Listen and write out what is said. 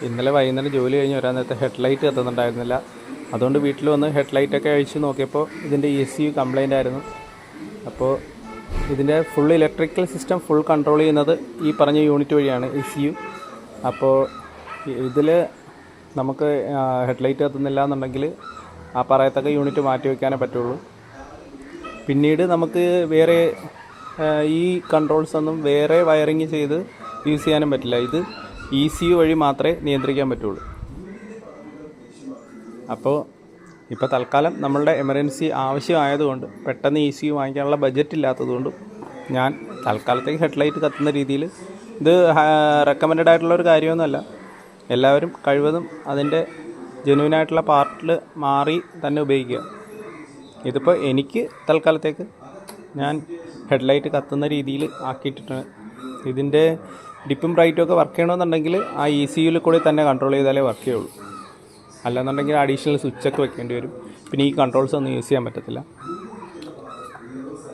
ഇന്നലെ വൈകുന്നേരം ജോലി കഴിഞ്ഞ് വരാൻ നേരത്തെ ഹെഡ്ലൈറ്റ് കത്തുന്നുണ്ടായിരുന്നില്ല. അതുകൊണ്ട് വീട്ടിൽ വന്ന് ഹെഡ്ലൈറ്റൊക്കെ അഴിച്ച് നോക്കിയപ്പോൾ ഇതിൻ്റെ ECU കംപ്ലൈൻ്റ് ആയിരുന്നു. അപ്പോൾ ഇതിൻ്റെ full electrical system full control ചെയ്യുന്നത് ഈ പറഞ്ഞ യൂണിറ്റ് വഴിയാണ്, ECU. അപ്പോൾ ഇതിൽ നമുക്ക് ഹെഡ്ലൈറ്റ് കത്തുന്നില്ല എന്നുണ്ടെങ്കിൽ ആ പറയത്തക്ക യൂണിറ്റ് മാറ്റി വയ്ക്കാനേ പറ്റുള്ളൂ. പിന്നീട് നമുക്ക് വേറെ ഈ കൺട്രോൾസ് ഒന്നും വേറെ വയറിങ് ചെയ്ത് യൂസ് ചെയ്യാനും പറ്റില്ല. ഇത് ECU വഴി മാത്രമേ നിയന്ത്രിക്കാൻ പറ്റുള്ളൂ. അപ്പോൾ ഇപ്പോൾ തൽക്കാലം നമ്മളുടെ എമർജൻസി ആവശ്യമായതുകൊണ്ട്, പെട്ടെന്ന് ECU വാങ്ങിക്കാനുള്ള ബഡ്ജറ്റ് ഇല്ലാത്തതുകൊണ്ടും ഞാൻ തൽക്കാലത്തേക്ക് ഹെഡ്ലൈറ്റ് കത്തുന്ന രീതിയിൽ, ഇത് റെക്കമെൻഡഡ് ആയിട്ടുള്ളൊരു കാര്യമൊന്നുമല്ല. എല്ലാവരും കഴിവതും അതിൻ്റെ ജെന്യുവനായിട്ടുള്ള പാർട്ടിൽ മാറി തന്നെ ഉപയോഗിക്കുക. ഇതിപ്പോൾ എനിക്ക് തൽക്കാലത്തേക്ക് ഞാൻ ഹെഡ്ലൈറ്റ് കത്തുന്ന രീതിയിൽ ആക്കിയിട്ടിട്ടുണ്ട്. ഇതിൻ്റെ ഡിപ്പും ബ്രൈറ്റും ഒക്കെ വർക്ക് ചെയ്യണമെന്നുണ്ടെങ്കിൽ ആ ECUയിൽ കൂടി തന്നെ കൺട്രോൾ ചെയ്താലേ വർക്ക് ചെയ്യുള്ളൂ. അല്ലെന്നുണ്ടെങ്കിൽ അഡീഷണൽ സ്വിച്ചൊക്കെ വെക്കേണ്ടി വരും. പിന്നെ ഈ കൺട്രോൾസ് ഒന്നും യൂസ് ചെയ്യാൻ പറ്റത്തില്ല.